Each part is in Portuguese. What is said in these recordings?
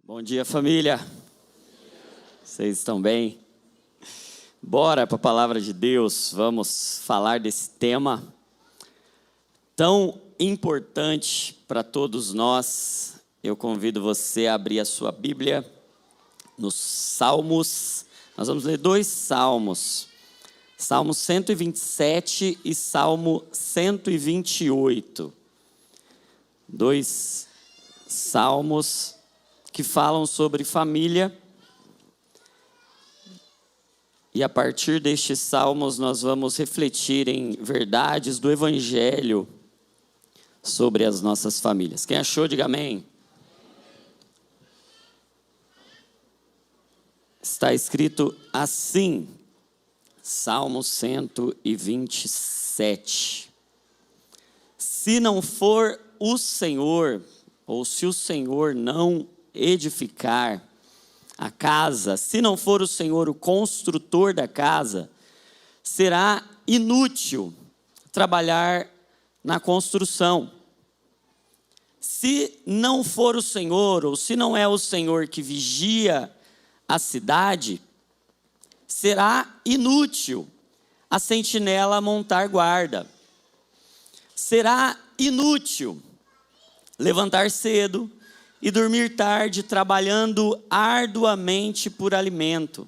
Bom dia, família. Vocês estão bem? Bora para a palavra de Deus. Vamos falar desse tema tão importante para todos nós. Eu convido você a abrir a sua Bíblia nos Salmos. Nós vamos ler dois salmos. Salmo 127 e Salmo 128. Dois salmos que falam sobre família. E a partir destes salmos nós vamos refletir em verdades do Evangelho sobre as nossas famílias. Quem achou, diga amém. Está escrito assim, Salmo 127. Se não for o Senhor, ou se o Senhor não edificar a casa, se não for o Senhor o construtor da casa, será inútil trabalhar na construção. Se não for o Senhor, ou se não é o Senhor que vigia a cidade, será inútil a sentinela montar guarda. Será inútil levantar cedo e dormir tarde, trabalhando arduamente por alimento.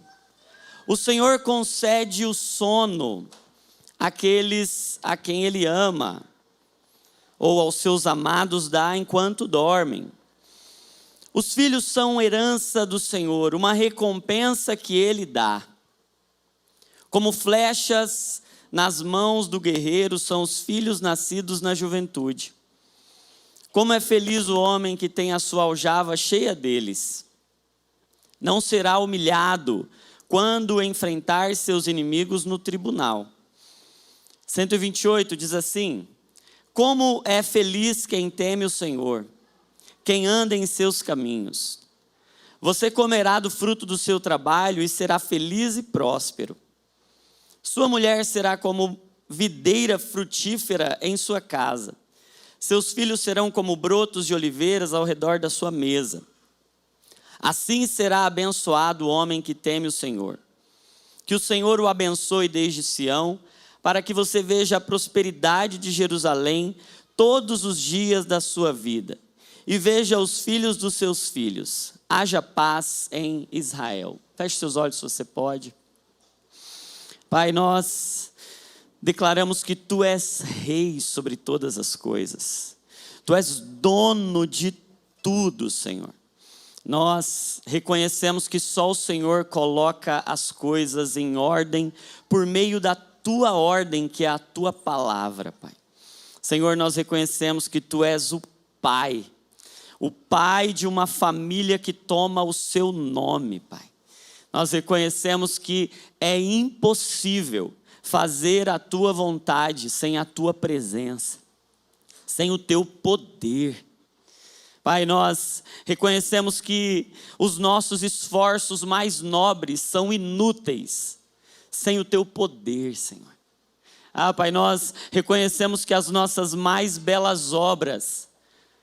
O Senhor concede o sono àqueles a quem Ele ama, ou aos seus amados dá enquanto dormem. Os filhos são herança do Senhor, uma recompensa que Ele dá. Como flechas nas mãos do guerreiro são os filhos nascidos na juventude. Como é feliz o homem que tem a sua aljava cheia deles. Não será humilhado quando enfrentar seus inimigos no tribunal. 128 diz assim: como é feliz quem teme o Senhor, quem anda em seus caminhos. Você comerá do fruto do seu trabalho e será feliz e próspero. Sua mulher será como videira frutífera em sua casa. Seus filhos serão como brotos de oliveiras ao redor da sua mesa. Assim será abençoado o homem que teme o Senhor. Que o Senhor o abençoe desde Sião, para que você veja a prosperidade de Jerusalém todos os dias da sua vida. E veja os filhos dos seus filhos. Haja paz em Israel. Feche seus olhos se você pode. Pai, nós declaramos que Tu és rei sobre todas as coisas. Tu és dono de tudo, Senhor. Nós reconhecemos que só o Senhor coloca as coisas em ordem por meio da Tua ordem, que é a Tua palavra, Pai. Senhor, nós reconhecemos que Tu és o Pai de uma família que toma o Seu nome, Pai. Nós reconhecemos que é impossível fazer a Tua vontade sem a Tua presença, sem o Teu poder. Pai, nós reconhecemos que os nossos esforços mais nobres são inúteis sem o Teu poder, Senhor. Pai, nós reconhecemos que as nossas mais belas obras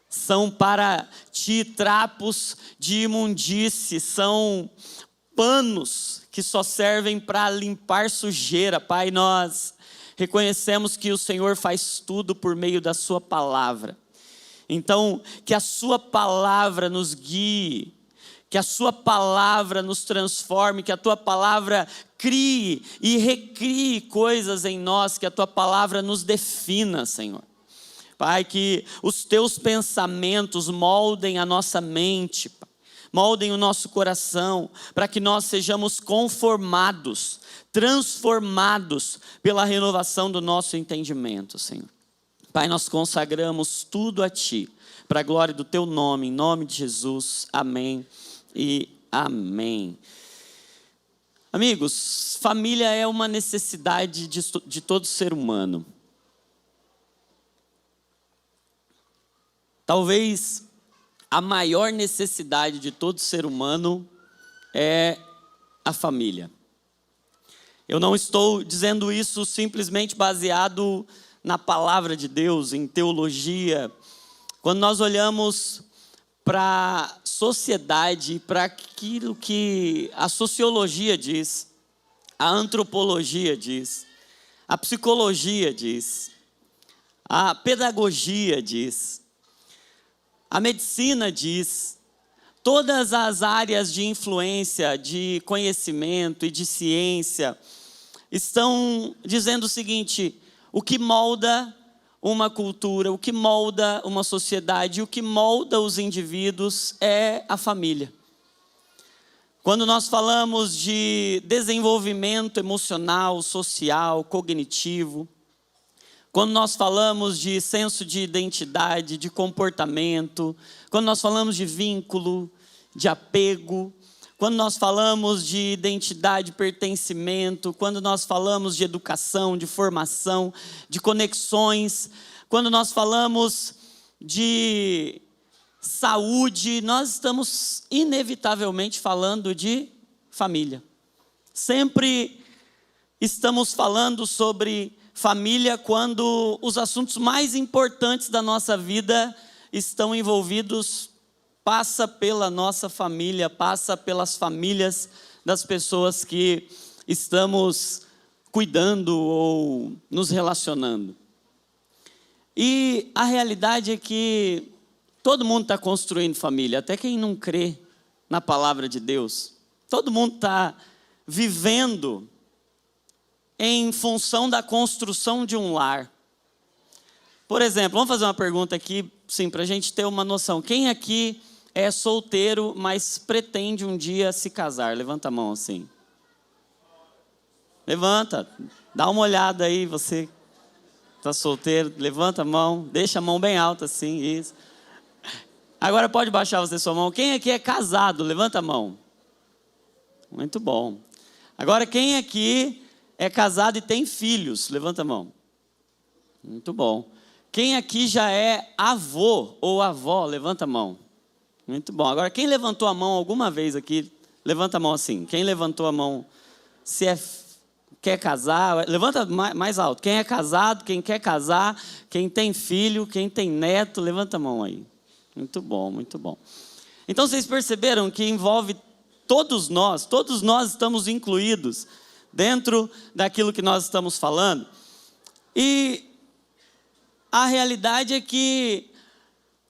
são para Ti trapos de imundície, são panos que só servem para limpar sujeira. Pai, nós reconhecemos que o Senhor faz tudo por meio da Sua palavra. Então, que a Sua palavra nos guie, que a Sua palavra nos transforme, que a Tua palavra crie e recrie coisas em nós, que a Tua palavra nos defina, Senhor. Pai, que os Teus pensamentos moldem a nossa mente, Pai. Moldem o nosso coração, para que nós sejamos conformados, transformados pela renovação do nosso entendimento, Senhor. Pai, nós consagramos tudo a Ti, para a glória do Teu nome, em nome de Jesus, amém e amém. Amigos, família é uma necessidade de todo ser humano. Talvez a maior necessidade de todo ser humano é a família. Eu não estou dizendo isso simplesmente baseado na palavra de Deus, em teologia. Quando nós olhamos para a sociedade, para aquilo que a sociologia diz, a antropologia diz, a psicologia diz, a pedagogia diz, a medicina diz, todas as áreas de influência, de conhecimento e de ciência estão dizendo o seguinte: o que molda uma cultura, o que molda uma sociedade, o que molda os indivíduos é a família. Quando nós falamos de desenvolvimento emocional, social, cognitivo, quando nós falamos de senso de identidade, de comportamento, quando nós falamos de vínculo, de apego, quando nós falamos de identidade, pertencimento, quando nós falamos de educação, de formação, de conexões, quando nós falamos de saúde, nós estamos inevitavelmente falando de família. Sempre estamos falando sobre família quando os assuntos mais importantes da nossa vida estão envolvidos, passa pela nossa família, passa pelas famílias das pessoas que estamos cuidando ou nos relacionando. E a realidade é que todo mundo está construindo família, até quem não crê na palavra de Deus. Todo mundo está vivendo em função da construção de um lar. Por exemplo, vamos fazer uma pergunta aqui, sim, para a gente ter uma noção. Quem aqui é solteiro, mas pretende um dia se casar? Levanta a mão assim. Levanta, dá uma olhada aí, você está solteiro, levanta a mão, deixa a mão bem alta assim, isso. Agora pode baixar você sua mão. Quem aqui é casado? Levanta a mão. Muito bom. Agora quem aqui é casado e tem filhos? Levanta a mão. Muito bom. Quem aqui já é avô ou avó? Levanta a mão. Muito bom. Agora, quem levantou a mão alguma vez aqui? Levanta a mão assim. Quem levantou a mão, quer casar? Levanta mais alto. Quem é casado, quem quer casar, quem tem filho, quem tem neto, levanta a mão aí. Muito bom, muito bom. Então, vocês perceberam que envolve todos nós estamos incluídos dentro daquilo que nós estamos falando. E a realidade é que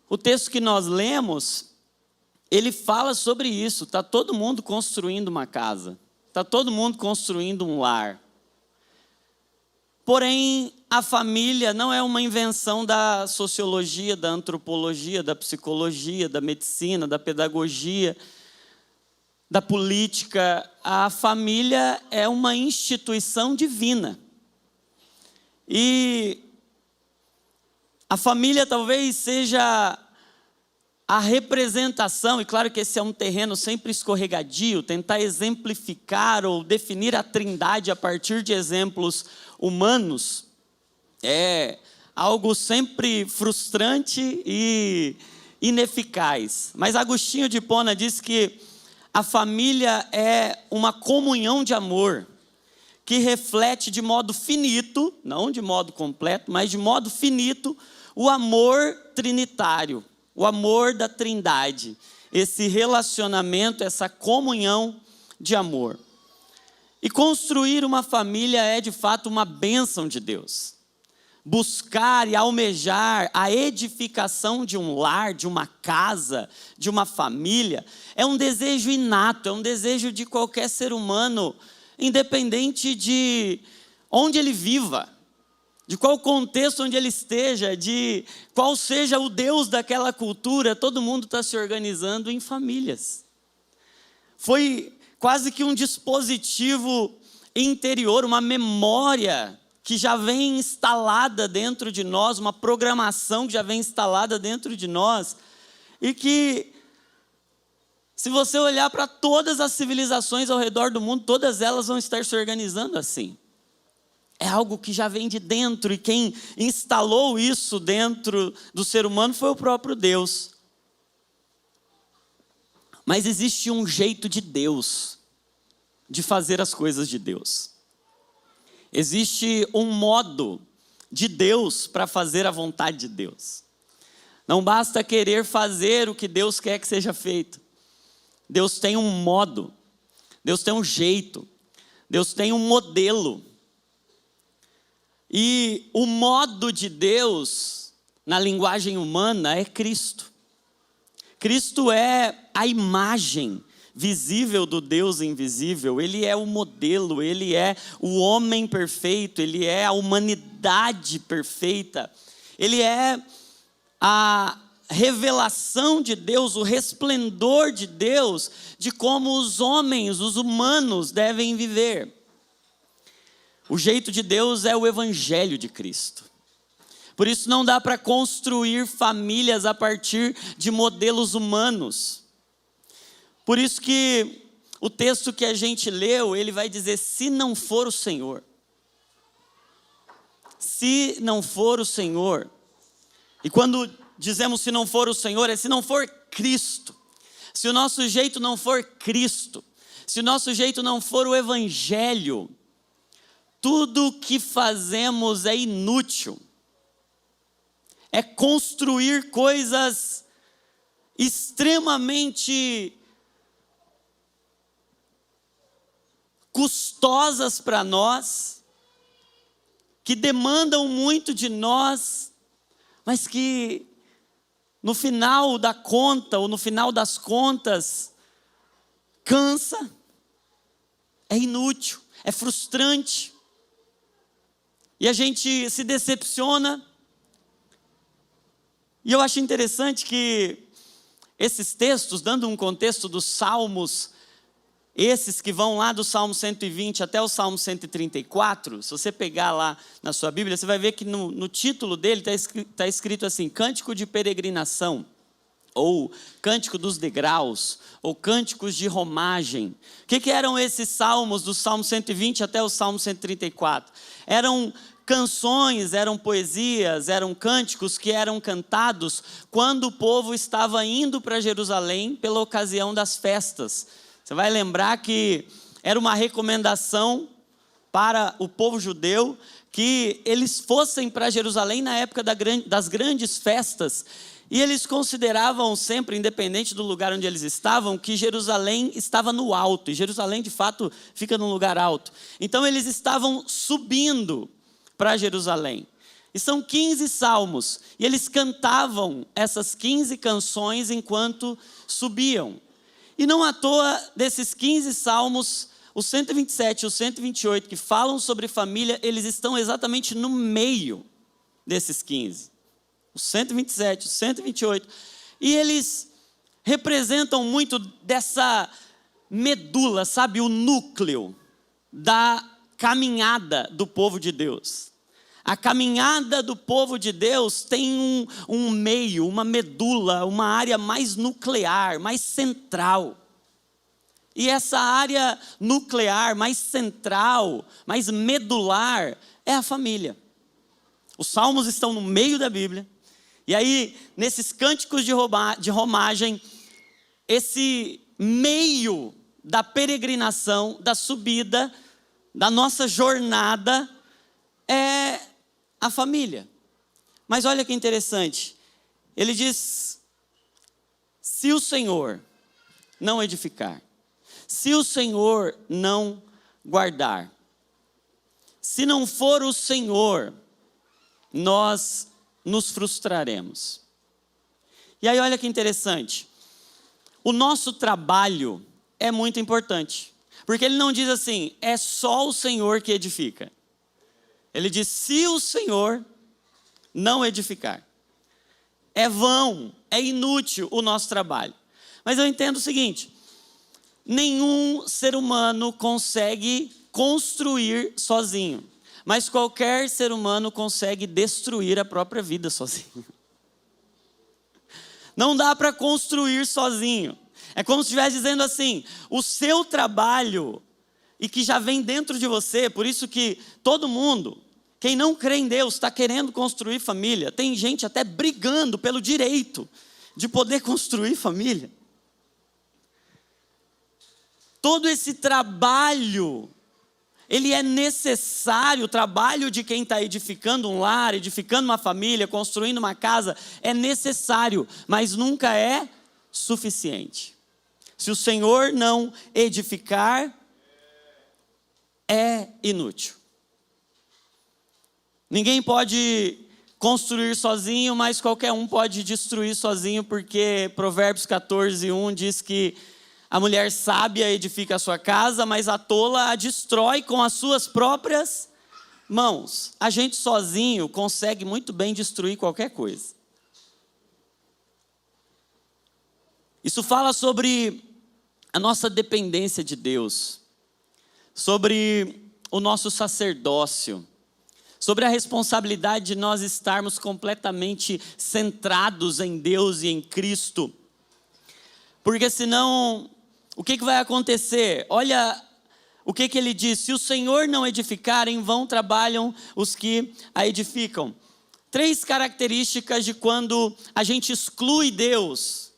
o texto que nós lemos, ele fala sobre isso. Está todo mundo construindo uma casa, está todo mundo construindo um lar. Porém, a família não é uma invenção da sociologia, da antropologia, da psicologia, da medicina, da pedagogia, da política. A família é uma instituição divina. E a família talvez seja a representação, e claro que esse é um terreno sempre escorregadio, tentar exemplificar ou definir a trindade a partir de exemplos humanos é algo sempre frustrante e ineficaz. Mas Agostinho de Hipona diz que a família é uma comunhão de amor que reflete de modo finito, não de modo completo, mas de modo finito, o amor trinitário, o amor da trindade, esse relacionamento, essa comunhão de amor. E construir uma família é de fato uma bênção de Deus. Buscar e almejar a edificação de um lar, de uma casa, de uma família, é um desejo inato, é um desejo de qualquer ser humano, independente de onde ele viva, de qual contexto onde ele esteja, de qual seja o Deus daquela cultura, todo mundo está se organizando em famílias. Foi quase que um dispositivo interior, uma memória que já vem instalada dentro de nós, uma programação que já vem instalada dentro de nós, e que, se você olhar para todas as civilizações ao redor do mundo, todas elas vão estar se organizando assim. É algo que já vem de dentro, e quem instalou isso dentro do ser humano foi o próprio Deus. Mas existe um jeito de Deus de fazer as coisas de Deus. Existe um modo de Deus para fazer a vontade de Deus. Não basta querer fazer o que Deus quer que seja feito. Deus tem um modo, Deus tem um jeito, Deus tem um modelo. E o modo de Deus, na linguagem humana, é Cristo. Cristo é a imagem visível do Deus invisível. Ele é o modelo, ele é o homem perfeito, ele é a humanidade perfeita. Ele é a revelação de Deus, o resplendor de Deus, de como os homens, os humanos devem viver. O jeito de Deus é o evangelho de Cristo. Por isso não dá para construir famílias a partir de modelos humanos. Por isso que o texto que a gente leu, ele vai dizer, se não for o Senhor. Se não for o Senhor. E quando dizemos se não for o Senhor, é se não for Cristo. Se o nosso jeito não for Cristo. Se o nosso jeito não for o evangelho. Tudo que fazemos é inútil. É construir coisas extremamente custosas para nós, que demandam muito de nós, mas que no final da conta, ou no final das contas, cansa, é inútil, é frustrante. E a gente se decepciona. E eu acho interessante que esses textos, dando um contexto dos salmos, esses que vão lá do Salmo 120 até o Salmo 134, se você pegar lá na sua Bíblia, você vai ver que no título dele está escrito assim, Cântico de Peregrinação, ou Cântico dos Degraus, ou Cânticos de Romagem. O que eram esses salmos, do Salmo 120 até o Salmo 134? Eram canções, eram poesias, eram cânticos que eram cantados quando o povo estava indo para Jerusalém pela ocasião das festas. Você vai lembrar que era uma recomendação para o povo judeu que eles fossem para Jerusalém na época das grandes festas. E eles consideravam sempre, independente do lugar onde eles estavam, que Jerusalém estava no alto. E Jerusalém, de fato, fica num lugar alto. Então, eles estavam subindo para Jerusalém. E são 15 salmos. E eles cantavam essas 15 canções enquanto subiam. E não à toa, desses 15 salmos, os 127 e os 128, que falam sobre família, eles estão exatamente no meio desses 15. Os 127, os 128. E eles representam muito dessa medula, sabe? O núcleo da caminhada do povo de Deus. A caminhada do povo de Deus tem um meio, uma medula, uma área mais nuclear, mais central. E essa área nuclear, mais central, mais medular, é a família. Os salmos estão no meio da Bíblia. E aí, nesses cânticos de romagem, esse meio da peregrinação, da subida, da nossa jornada, é a família. Mas olha que interessante. Ele diz, se o Senhor não edificar, se o Senhor não guardar, se não for o Senhor, nós nos frustraremos. E aí olha que interessante. O nosso trabalho é muito importante. Porque ele não diz assim, é só o Senhor que edifica. Ele diz, se o Senhor não edificar. É vão, é inútil o nosso trabalho. Mas eu entendo o seguinte, nenhum ser humano consegue construir sozinho. Mas qualquer ser humano consegue destruir a própria vida sozinho. Não dá para construir sozinho. É como se estivesse dizendo assim, o seu trabalho, e que já vem dentro de você, por isso que todo mundo, quem não crê em Deus, está querendo construir família. Tem gente até brigando pelo direito de poder construir família. Todo esse trabalho ele é necessário, o trabalho de quem está edificando um lar, edificando uma família, construindo uma casa, é necessário, mas nunca é suficiente. Se o Senhor não edificar, é inútil. Ninguém pode construir sozinho, mas qualquer um pode destruir sozinho, porque Provérbios 14:1 diz que a mulher sábia edifica a sua casa, mas a tola a destrói com as suas próprias mãos. A gente sozinho consegue muito bem destruir qualquer coisa. Isso fala sobre a nossa dependência de Deus, sobre o nosso sacerdócio, sobre a responsabilidade de nós estarmos completamente centrados em Deus e em Cristo. Porque senão, o que vai acontecer? Olha o que ele diz: se o Senhor não edificar, em vão trabalham os que a edificam. 3 características de quando a gente exclui Deus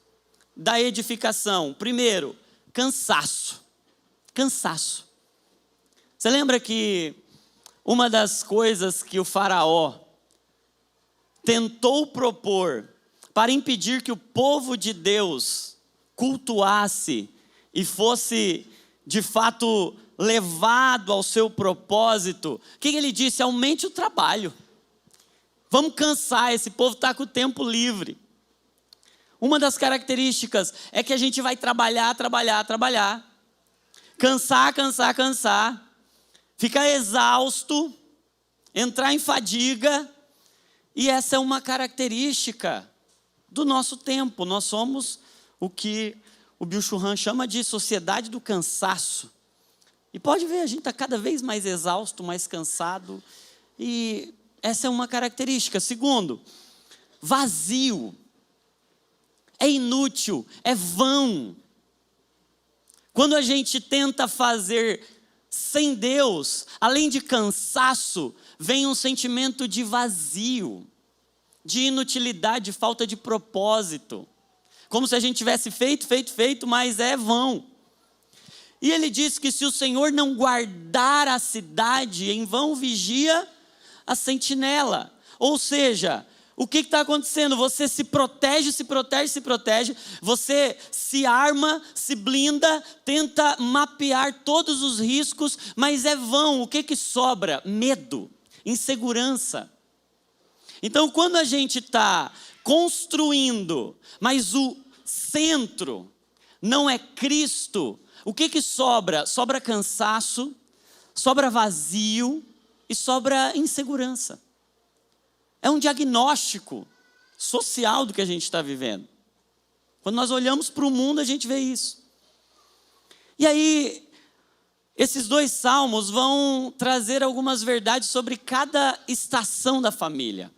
da edificação. Primeiro, cansaço. Cansaço. Você lembra que uma das coisas que o faraó tentou propor para impedir que o povo de Deus cultuasse e fosse de fato levado ao seu propósito, o que ele disse? Aumente o trabalho. Vamos cansar, esse povo está com o tempo livre. Uma das características é que a gente vai trabalhar. Cansar. Ficar exausto, entrar em fadiga. E essa é uma característica do nosso tempo. Nós somos o que o Bill Churran chama de sociedade do cansaço. E pode ver, a gente está cada vez mais exausto, mais cansado. E essa é uma característica. Segundo, vazio. É inútil, é vão. Quando a gente tenta fazer sem Deus, além de cansaço, vem um sentimento de vazio, de inutilidade, de falta de propósito. Como se a gente tivesse feito, mas é vão. E ele diz que se o Senhor não guardar a cidade, em vão vigia a sentinela. Ou seja, o que está acontecendo? Você se protege, você se arma, se blinda, tenta mapear todos os riscos, mas é vão. O que sobra? Medo, insegurança. Então, quando a gente está construindo, mas o centro não é Cristo, o que sobra? Sobra cansaço, sobra vazio e sobra insegurança. É um diagnóstico social do que a gente está vivendo. Quando nós olhamos para o mundo, a gente vê isso. E aí, esses 2 salmos vão trazer algumas verdades sobre cada estação da família.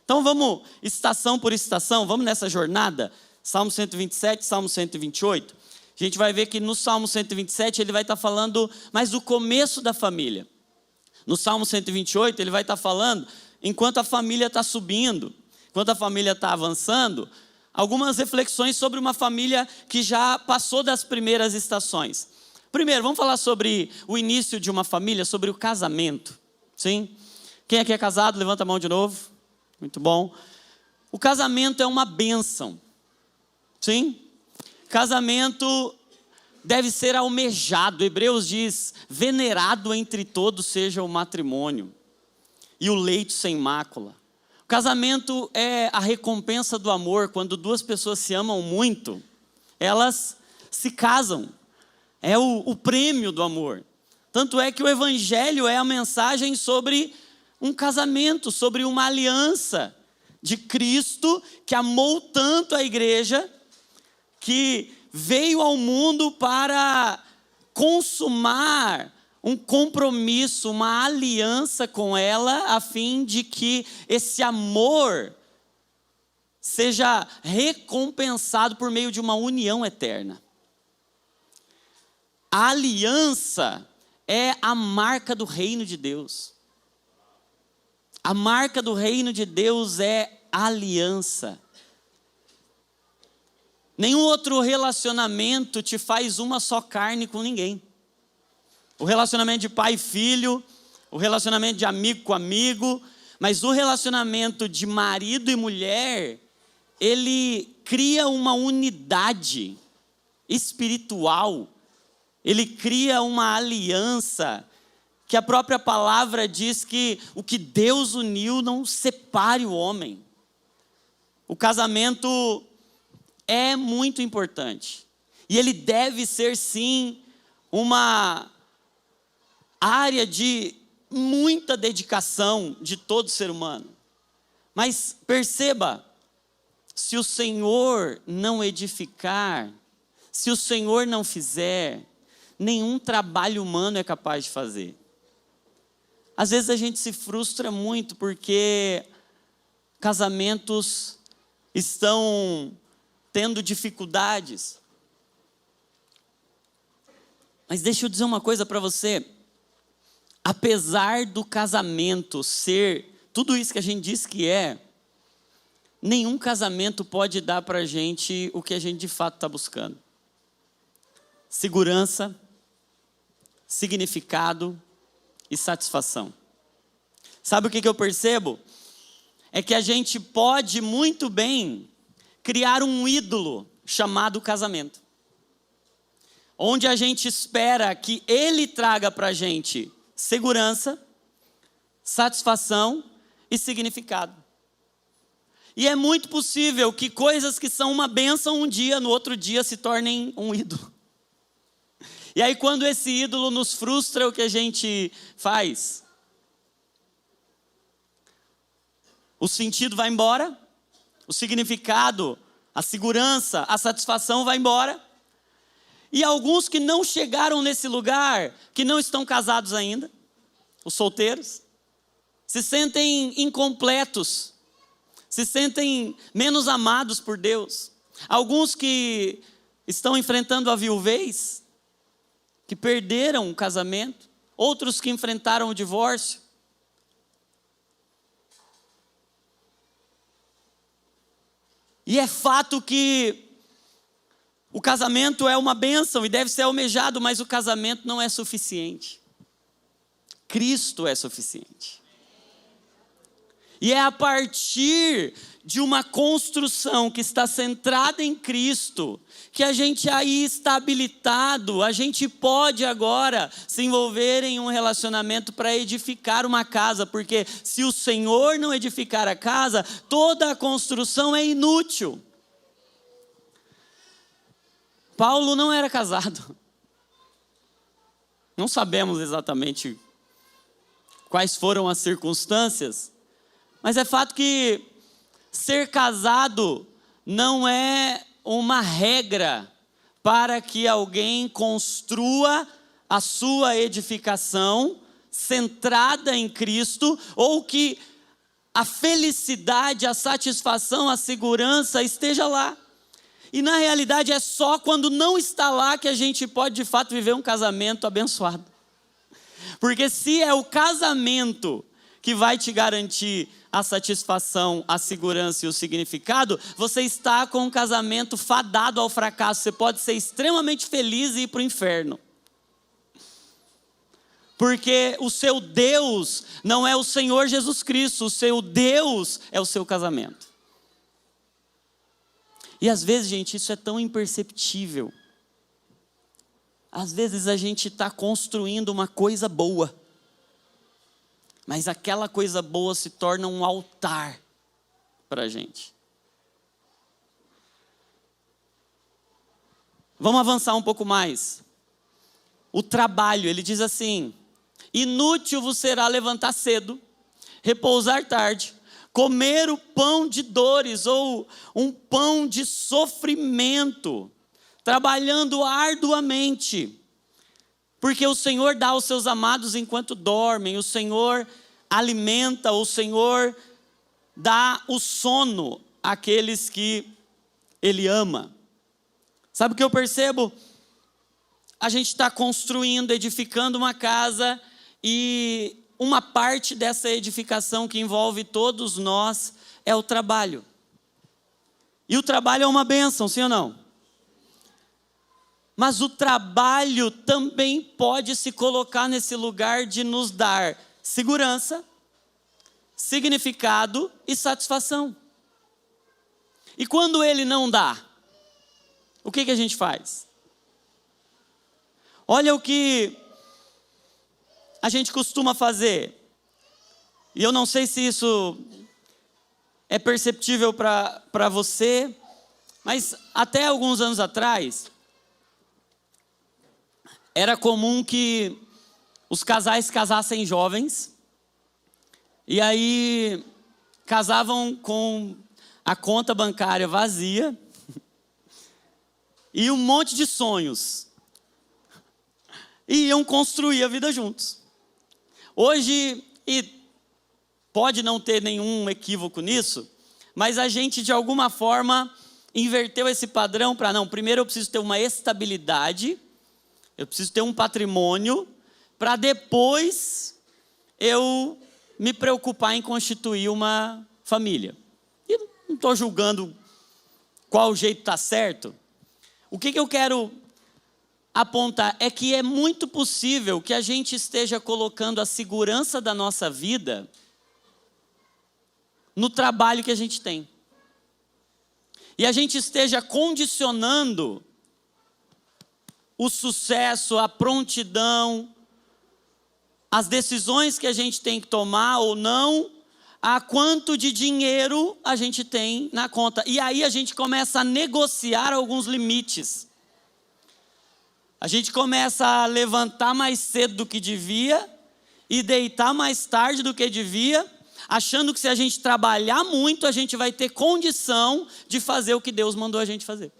Então vamos estação por estação, vamos nessa jornada. Salmo 127, Salmo 128. A gente vai ver que no Salmo 127 ele vai estar falando mais do começo da família. No Salmo 128 ele vai estar falando enquanto a família está subindo, enquanto a família está avançando, algumas reflexões sobre uma família que já passou das primeiras estações. Primeiro, vamos falar sobre o início de uma família, sobre o casamento. Sim? Quem aqui é casado, levanta a mão de novo. Muito bom. O casamento é uma bênção. Sim? Casamento deve ser almejado. Hebreus diz: venerado entre todos seja o matrimônio e o leito sem mácula. O casamento é a recompensa do amor. Quando 2 pessoas se amam muito, elas se casam. É o prêmio do amor. Tanto é que o evangelho é a mensagem sobre um casamento, sobre uma aliança de Cristo, que amou tanto a igreja, que veio ao mundo para consumar um compromisso, uma aliança com ela, a fim de que esse amor seja recompensado por meio de uma união eterna. A aliança é a marca do reino de Deus. A marca do reino de Deus é aliança. Nenhum outro relacionamento te faz uma só carne com ninguém. o relacionamento de pai e filho, o relacionamento de amigo com amigo, mas o relacionamento de marido e mulher, ele cria uma unidade espiritual, ele cria uma aliança, que a própria palavra diz que o que Deus uniu não separe o homem. O casamento é muito importante. E ele deve ser, sim, uma área de muita dedicação de todo ser humano. Mas perceba, se o Senhor não edificar, se o Senhor não fizer, nenhum trabalho humano é capaz de fazer. Às vezes a gente se frustra muito porque casamentos estão tendo dificuldades. Mas deixa eu dizer uma coisa para você. Apesar do casamento ser tudo isso que a gente diz que é, nenhum casamento pode dar para a gente o que a gente de fato está buscando. Segurança, significado e satisfação. Sabe o que eu percebo? É que a gente pode muito bem criar um ídolo chamado casamento, onde a gente espera que ele traga para a gente segurança, satisfação e significado. E é muito possível que coisas que são uma bênção um dia, no outro dia se tornem um ídolo. E aí quando esse ídolo nos frustra, o que a gente faz? O sentido vai embora, o significado, a segurança, a satisfação vai embora. E alguns que não chegaram nesse lugar, que não estão casados ainda, os solteiros, se sentem incompletos, se sentem menos amados por Deus. Alguns que estão enfrentando a viuvez, que perderam o casamento, outros que enfrentaram o divórcio. E é fato que o casamento é uma bênção e deve ser almejado, mas o casamento não é suficiente. Cristo é suficiente. E é a partir de uma construção que está centrada em Cristo, que a gente aí está habilitado, a gente pode agora se envolver em um relacionamento para edificar uma casa, porque se o Senhor não edificar a casa, toda a construção é inútil. Paulo não era casado. Não sabemos exatamente quais foram as circunstâncias, mas é fato que ser casado não é uma regra para que alguém construa a sua edificação centrada em Cristo, ou que a felicidade, a satisfação, a segurança esteja lá. E na realidade é só quando não está lá que a gente pode de fato viver um casamento abençoado. Porque se é o casamento que vai te garantir a satisfação, a segurança e o significado, você está com um casamento fadado ao fracasso. Você pode ser extremamente feliz e ir para o inferno. Porque o seu Deus não é o Senhor Jesus Cristo, o seu Deus é o seu casamento. E às vezes, gente, isso é tão imperceptível. Às vezes a gente está construindo uma coisa boa, mas aquela coisa boa se torna um altar para a gente. Vamos avançar um pouco mais. O trabalho, ele diz assim: inútil vos será levantar cedo, repousar tarde, comer o pão de dores ou um pão de sofrimento, trabalhando arduamente, porque o Senhor dá aos seus amados enquanto dormem, o Senhor alimenta, o Senhor dá o sono àqueles que Ele ama. Sabe o que eu percebo? A gente está construindo, edificando uma casa, e uma parte dessa edificação que envolve todos nós é o trabalho. E o trabalho é uma bênção, sim ou não? Mas o trabalho também pode se colocar nesse lugar de nos dar segurança, significado e satisfação. E quando ele não dá, o que a gente faz? Olha o que a gente costuma fazer. E eu não sei se isso é perceptível para você, mas até alguns anos atrás, era comum que os casais casassem jovens, e aí casavam com a conta bancária vazia, e um monte de sonhos, e iam construir a vida juntos. Hoje, e pode não ter nenhum equívoco nisso, mas a gente de alguma forma inverteu esse padrão para não, primeiro eu preciso ter uma estabilidade, eu preciso ter um patrimônio, para depois eu me preocupar em constituir uma família. E não estou julgando qual jeito está certo. O que eu quero apontar é que é muito possível que a gente esteja colocando a segurança da nossa vida no trabalho que a gente tem. E a gente esteja condicionando o sucesso, a prontidão, as decisões que a gente tem que tomar ou não, a quanto de dinheiro a gente tem na conta. E aí a gente começa a negociar alguns limites. A gente começa a levantar mais cedo do que devia e deitar mais tarde do que devia, achando que se a gente trabalhar muito, a gente vai ter condição de fazer o que Deus mandou a gente fazer.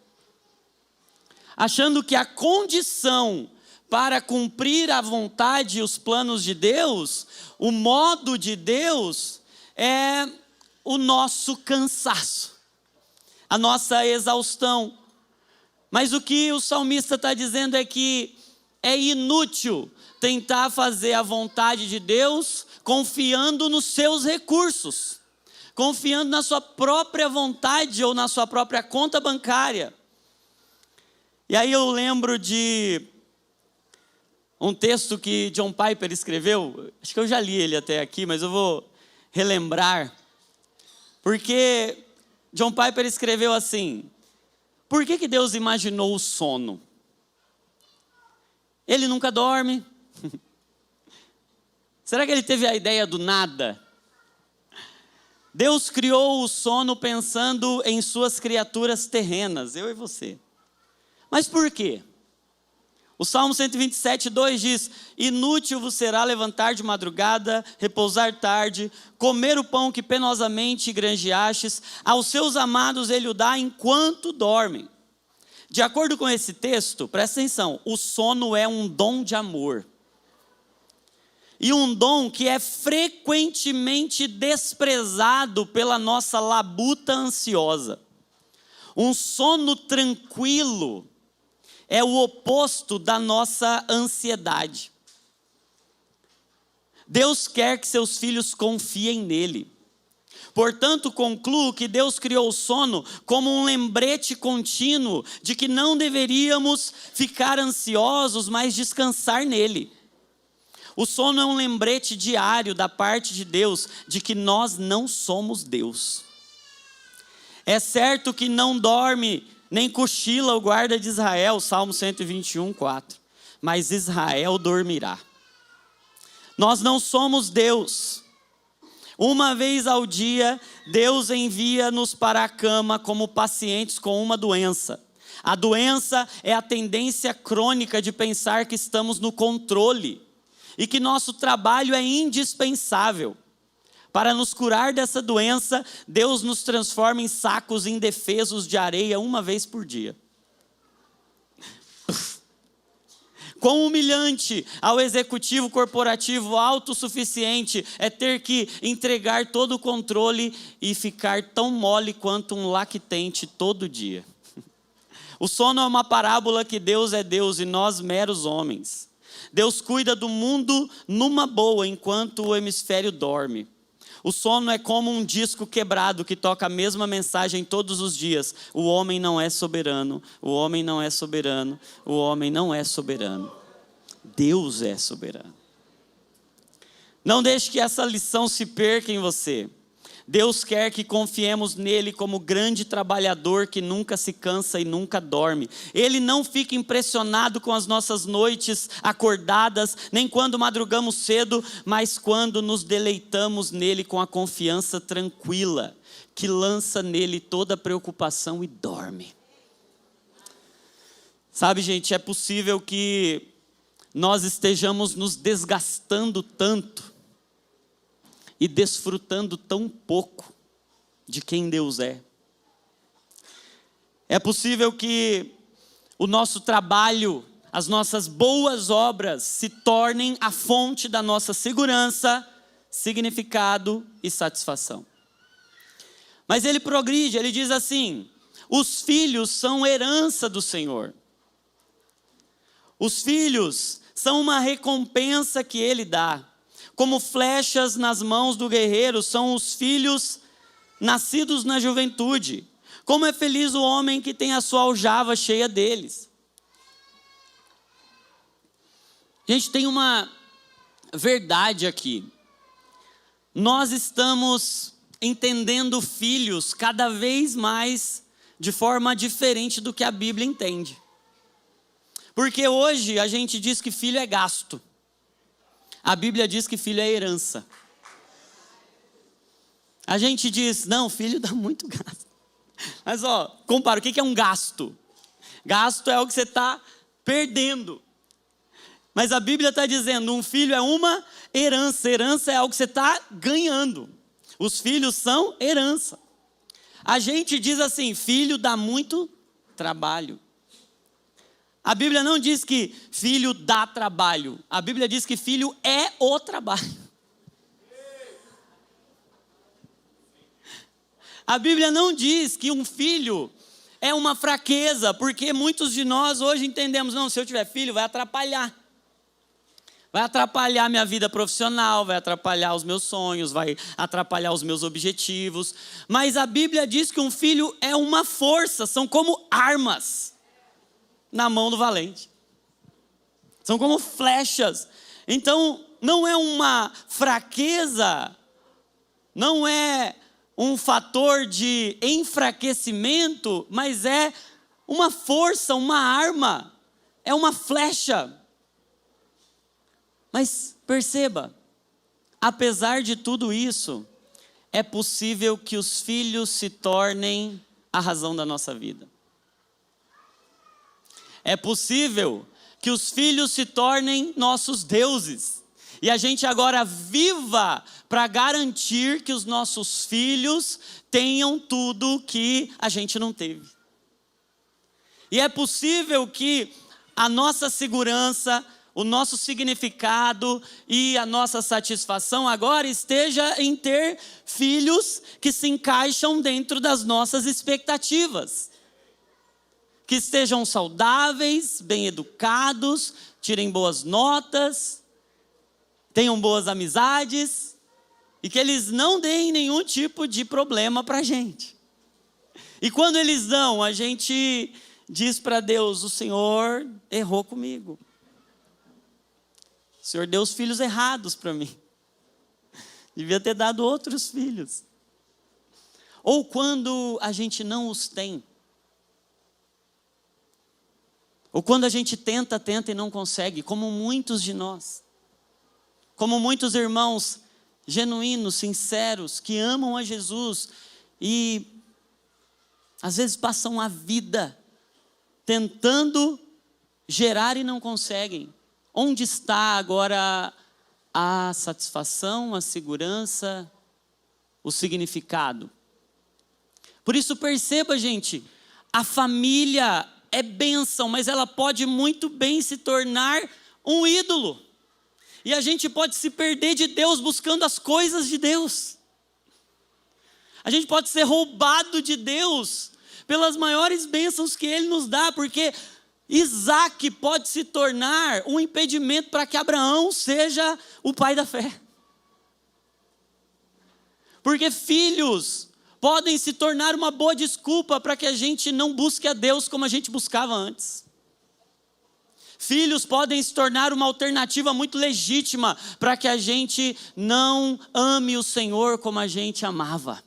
Achando que a condição para cumprir a vontade e os planos de Deus, o modo de Deus, é o nosso cansaço, a nossa exaustão. Mas o que o salmista está dizendo é que é inútil tentar fazer a vontade de Deus confiando nos seus recursos, confiando na sua própria vontade ou na sua própria conta bancária. E aí eu lembro de um texto que John Piper escreveu, acho que eu já li ele até aqui, mas eu vou relembrar, porque John Piper escreveu assim: por que Deus imaginou o sono? Ele nunca dorme. Será que ele teve a ideia do nada? Deus criou o sono pensando em suas criaturas terrenas, eu e você. Mas por quê? O Salmo 127:2 diz: inútil vos será levantar de madrugada, repousar tarde, comer o pão que penosamente granjeastes, aos seus amados ele o dá enquanto dormem. De acordo com esse texto, presta atenção, o sono é um dom de amor. E um dom que é frequentemente desprezado pela nossa labuta ansiosa. Um sono tranquilo é o oposto da nossa ansiedade. Deus quer que seus filhos confiem nele. Portanto, concluo que Deus criou o sono como um lembrete contínuo de que não deveríamos ficar ansiosos, mas descansar nele. O sono é um lembrete diário da parte de Deus de que nós não somos Deus. É certo que não dorme nem cochila o guarda de Israel, Salmo 121:4. Mas Israel dormirá. Nós não somos Deus. Uma vez ao dia, Deus envia-nos para a cama como pacientes com uma doença. A doença é a tendência crônica de pensar que estamos no controle e que nosso trabalho é indispensável. Para nos curar dessa doença, Deus nos transforma em sacos indefesos de areia uma vez por dia. Quão humilhante ao executivo corporativo autossuficiente é ter que entregar todo o controle e ficar tão mole quanto um lactente todo dia. O sono é uma parábola que Deus é Deus e nós meros homens. Deus cuida do mundo numa boa enquanto o hemisfério dorme. O sono é como um disco quebrado que toca a mesma mensagem todos os dias. O homem não é soberano, o homem não é soberano, o homem não é soberano. Deus é soberano. Não deixe que essa lição se perca em você. Deus quer que confiemos nele como grande trabalhador que nunca se cansa e nunca dorme. Ele não fica impressionado com as nossas noites acordadas, nem quando madrugamos cedo, mas quando nos deleitamos nele com a confiança tranquila, que lança nele toda a preocupação e dorme. Sabe, gente, é possível que nós estejamos nos desgastando tanto e desfrutando tão pouco de quem Deus é. É possível que o nosso trabalho, as nossas boas obras se tornem a fonte da nossa segurança, significado e satisfação. Mas ele progride, ele diz assim: os filhos são herança do Senhor. Os filhos são uma recompensa que ele dá. Como flechas nas mãos do guerreiro são os filhos nascidos na juventude. Como é feliz o homem que tem a sua aljava cheia deles. Gente, tem uma verdade aqui. Nós estamos entendendo filhos cada vez mais de forma diferente do que a Bíblia entende. Porque hoje a gente diz que filho é gasto. A Bíblia diz que filho é herança. A gente diz, não, filho dá muito gasto. Mas compara, o que é um gasto? Gasto é o que você está perdendo. Mas a Bíblia está dizendo, um filho é uma herança. Herança é algo que você está ganhando. Os filhos são herança. A gente diz assim, filho dá muito trabalho. A Bíblia não diz que filho dá trabalho. A Bíblia diz que filho é o trabalho. A Bíblia não diz que um filho é uma fraqueza, porque muitos de nós hoje entendemos, não, se eu tiver filho vai atrapalhar. Vai atrapalhar minha vida profissional, vai atrapalhar os meus sonhos, vai atrapalhar os meus objetivos. Mas a Bíblia diz que um filho é uma força, são como armas na mão do valente. São como flechas. Então, não é uma fraqueza, não é um fator de enfraquecimento, mas é uma força, uma arma, é uma flecha. Mas perceba, apesar de tudo isso, é possível que os filhos se tornem a razão da nossa vida. É possível que os filhos se tornem nossos deuses. E a gente agora viva para garantir que os nossos filhos tenham tudo que a gente não teve. E é possível que a nossa segurança, o nosso significado e a nossa satisfação agora esteja em ter filhos que se encaixam dentro das nossas expectativas. Que estejam saudáveis, bem educados, tirem boas notas, tenham boas amizades e que eles não deem nenhum tipo de problema para a gente. E quando eles dão, a gente diz para Deus, o Senhor errou comigo. O Senhor deu os filhos errados para mim. Devia ter dado outros filhos. Ou quando a gente não os tem. Ou quando a gente tenta e não consegue, como muitos de nós. Como muitos irmãos genuínos, sinceros, que amam a Jesus e às vezes passam a vida tentando gerar e não conseguem. Onde está agora a satisfação, a segurança, o significado? Por isso perceba, gente, a família é bênção, mas ela pode muito bem se tornar um ídolo. E a gente pode se perder de Deus buscando as coisas de Deus. A gente pode ser roubado de Deus pelas maiores bênçãos que Ele nos dá, porque Isaac pode se tornar um impedimento para que Abraão seja o pai da fé. Porque filhos podem se tornar uma boa desculpa para que a gente não busque a Deus como a gente buscava antes. Filhos podem se tornar uma alternativa muito legítima para que a gente não ame o Senhor como a gente amava.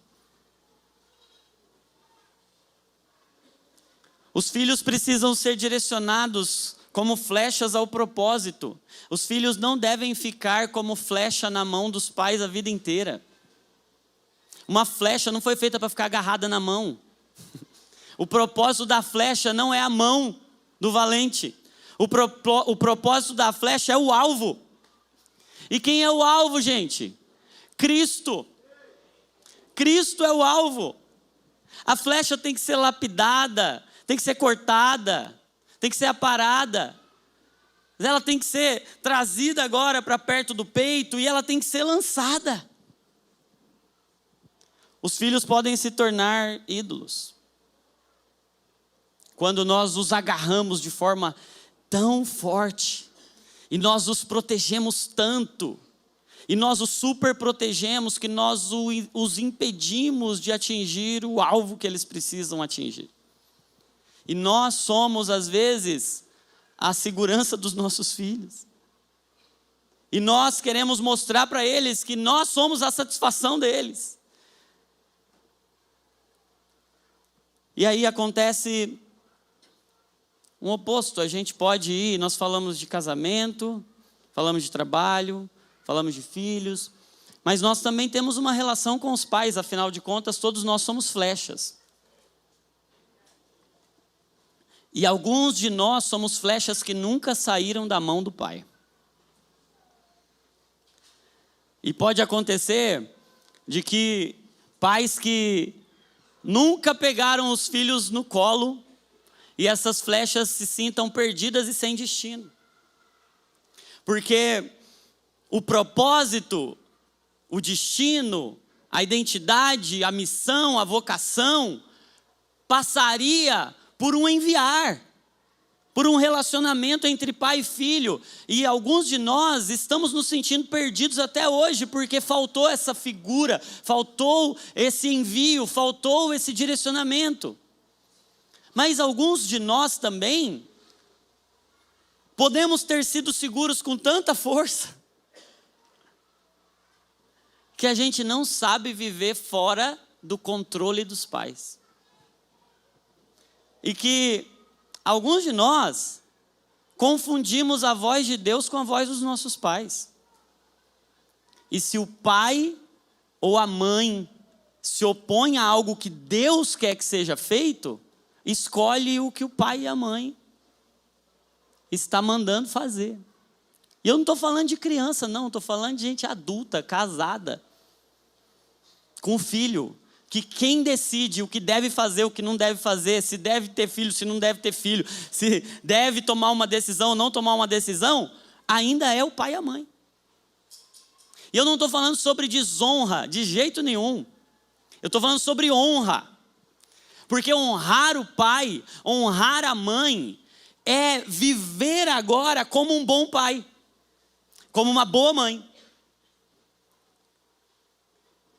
Os filhos precisam ser direcionados como flechas ao propósito. Os filhos não devem ficar como flecha na mão dos pais a vida inteira. Uma flecha não foi feita para ficar agarrada na mão. O propósito da flecha não é a mão do valente. O propósito da flecha é o alvo. E quem é o alvo, gente? Cristo. Cristo é o alvo. A flecha tem que ser lapidada, tem que ser cortada, tem que ser aparada. Ela tem que ser trazida agora para perto do peito e ela tem que ser lançada. Os filhos podem se tornar ídolos quando nós os agarramos de forma tão forte, e nós os protegemos tanto, e nós os super protegemos, que nós os impedimos de atingir o alvo que eles precisam atingir. E nós somos, às vezes, a segurança dos nossos filhos. E nós queremos mostrar para eles que nós somos a satisfação deles. E aí acontece um oposto. A gente pode ir, nós falamos de casamento, falamos de trabalho, falamos de filhos, mas nós também temos uma relação com os pais, afinal de contas, todos nós somos flechas. E alguns de nós somos flechas que nunca saíram da mão do pai. E pode acontecer de que pais que nunca pegaram os filhos no colo, e essas flechas se sintam perdidas e sem destino. Porque o propósito, o destino, a identidade, a missão, a vocação, passaria por um enviar, por um relacionamento entre pai e filho. E alguns de nós estamos nos sentindo perdidos até hoje, porque faltou essa figura, faltou esse envio, faltou esse direcionamento. Mas alguns de nós também podemos ter sido seguros com tanta força que a gente não sabe viver fora do controle dos pais. E que alguns de nós confundimos a voz de Deus com a voz dos nossos pais. E se o pai ou a mãe se opõe a algo que Deus quer que seja feito, escolhe o que o pai e a mãe está mandando fazer. E eu não estou falando de criança, não. Estou falando de gente adulta, casada, com filho. Que quem decide o que deve fazer, o que não deve fazer, se deve ter filho, se não deve ter filho, se deve tomar uma decisão ou não tomar uma decisão, ainda é o pai e a mãe. E eu não estou falando sobre desonra, de jeito nenhum. Eu estou falando sobre honra. Porque honrar o pai, honrar a mãe, é viver agora como um bom pai, como uma boa mãe.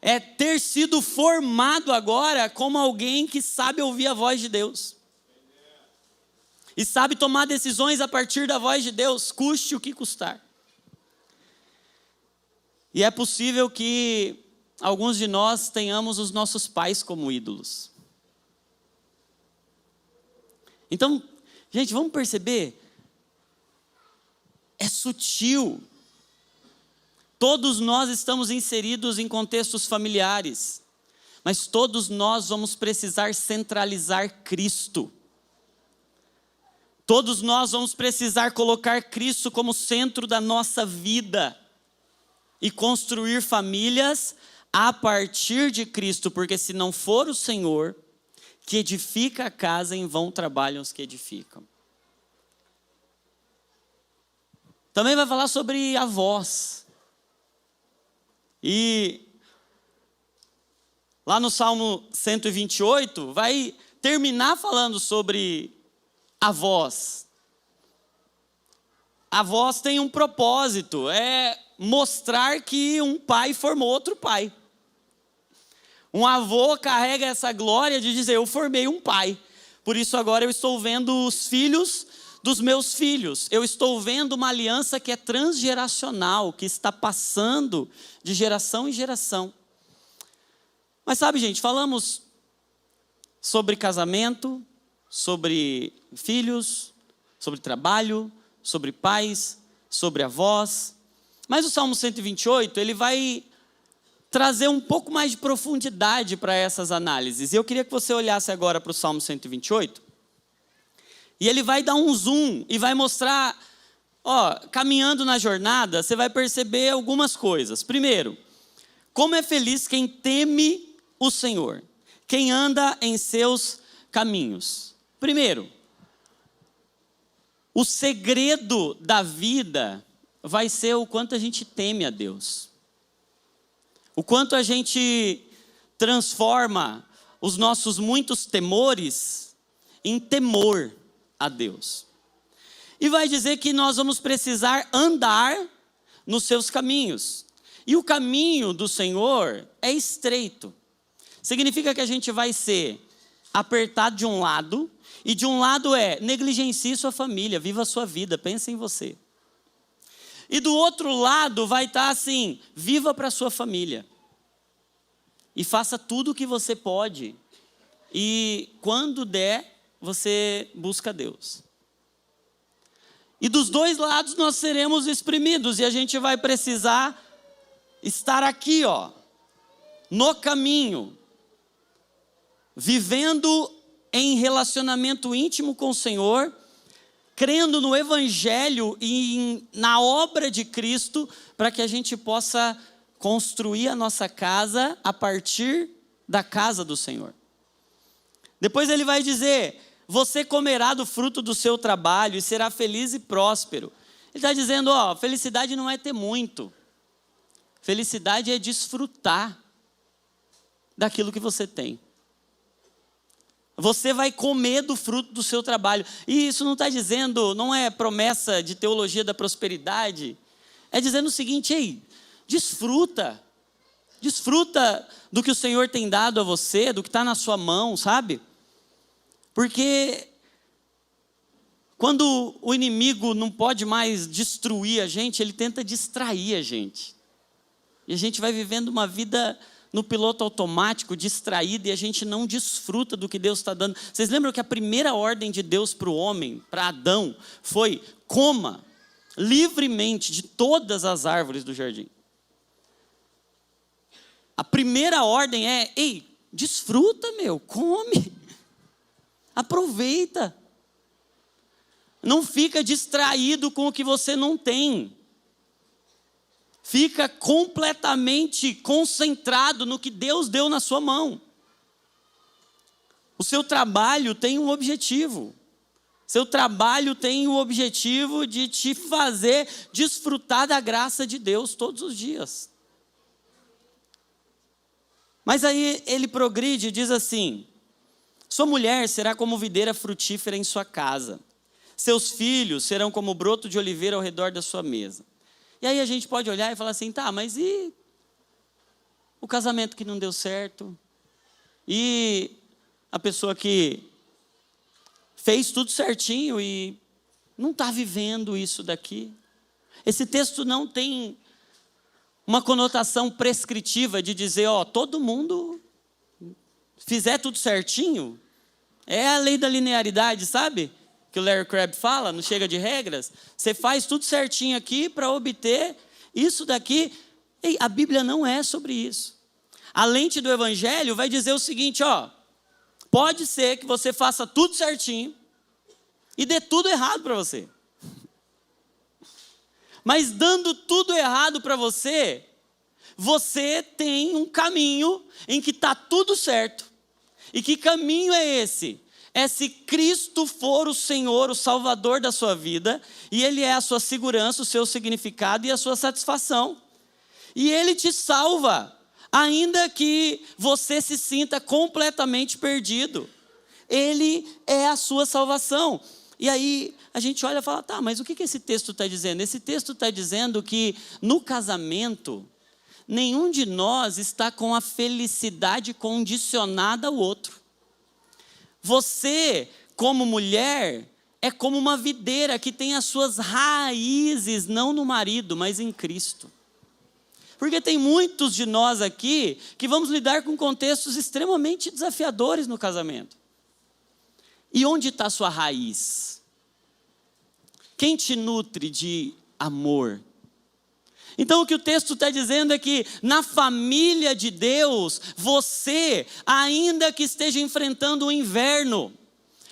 É ter sido formado agora como alguém que sabe ouvir a voz de Deus. E sabe tomar decisões a partir da voz de Deus, custe o que custar. E é possível que alguns de nós tenhamos os nossos pais como ídolos. Então, gente, vamos perceber, é sutil. Todos nós estamos inseridos em contextos familiares, mas todos nós vamos precisar centralizar Cristo. Todos nós vamos precisar colocar Cristo como centro da nossa vida e construir famílias a partir de Cristo, porque se não for o Senhor que edifica a casa, em vão trabalham os que edificam. Também vai falar sobre avós. E lá no Salmo 128, vai terminar falando sobre avós. Avós tem um propósito, é mostrar que um pai formou outro pai. Um avô carrega essa glória de dizer, eu formei um pai. Por isso agora eu estou vendo os filhos dos meus filhos. Eu estou vendo uma aliança que é transgeracional, que está passando de geração em geração. Mas sabe, gente, falamos sobre casamento, sobre filhos, sobre trabalho, sobre pais, sobre avós. Mas o Salmo 128, ele vai trazer um pouco mais de profundidade para essas análises. E eu queria que você olhasse agora para o Salmo 128. E ele vai dar um zoom e vai mostrar, caminhando na jornada, você vai perceber algumas coisas. Primeiro, como é feliz quem teme o Senhor, quem anda em seus caminhos. Primeiro, o segredo da vida vai ser o quanto a gente teme a Deus. O quanto a gente transforma os nossos muitos temores em temor a Deus. E vai dizer que nós vamos precisar andar nos seus caminhos. E o caminho do Senhor é estreito. Significa que a gente vai ser apertado de um lado, e de um lado negligencie sua família, viva a sua vida, pense em você. E do outro lado vai estar assim, viva para a sua família. E faça tudo o que você pode. E quando der, você busca Deus. E dos dois lados nós seremos exprimidos. E a gente vai precisar estar aqui, no caminho. Vivendo em relacionamento íntimo com o Senhor. Crendo no Evangelho e na obra de Cristo. Para que a gente possa construir a nossa casa a partir da casa do Senhor. Depois ele vai dizer, você comerá do fruto do seu trabalho e será feliz e próspero. Ele está dizendo, felicidade não é ter muito. Felicidade é desfrutar daquilo que você tem. Você vai comer do fruto do seu trabalho. E isso não está dizendo, não é promessa de teologia da prosperidade. É dizendo o seguinte, desfruta do que o Senhor tem dado a você, do que está na sua mão, sabe? Porque quando o inimigo não pode mais destruir a gente, ele tenta distrair a gente. E a gente vai vivendo uma vida no piloto automático, distraído, e a gente não desfruta do que Deus está dando. Vocês lembram que a primeira ordem de Deus para o homem, para Adão, foi coma livremente de todas as árvores do jardim. A primeira ordem é, desfruta, come, aproveita. Não fica distraído com o que você não tem. Fica completamente concentrado no que Deus deu na sua mão. O seu trabalho tem um objetivo. Seu trabalho tem o objetivo de te fazer desfrutar da graça de Deus todos os dias. Mas aí ele progride e diz assim, sua mulher será como videira frutífera em sua casa. Seus filhos serão como broto de oliveira ao redor da sua mesa. E aí a gente pode olhar e falar assim, mas e o casamento que não deu certo? E a pessoa que fez tudo certinho e não está vivendo isso daqui? Esse texto não tem uma conotação prescritiva de dizer, todo mundo fizer tudo certinho. É a lei da linearidade, sabe? Que o Larry Crabb fala, não chega de regras. Você faz tudo certinho aqui para obter isso daqui. A Bíblia não é sobre isso. A lente do Evangelho vai dizer o seguinte, pode ser que você faça tudo certinho e dê tudo errado para você. Mas dando tudo errado para você, você tem um caminho em que está tudo certo. E que caminho é esse? É se Cristo for o Senhor, o Salvador da sua vida, e Ele é a sua segurança, o seu significado e a sua satisfação. E Ele te salva, ainda que você se sinta completamente perdido. Ele é a sua salvação. E aí a gente olha e fala, mas o que esse texto está dizendo? Esse texto está dizendo que no casamento nenhum de nós está com a felicidade condicionada ao outro. Você, como mulher, é como uma videira que tem as suas raízes não no marido, mas em Cristo. Porque tem muitos de nós aqui que vamos lidar com contextos extremamente desafiadores no casamento. E onde está a sua raiz? Quem te nutre de amor? Então o que o texto está dizendo é que na família de Deus, você, ainda que esteja enfrentando o inverno,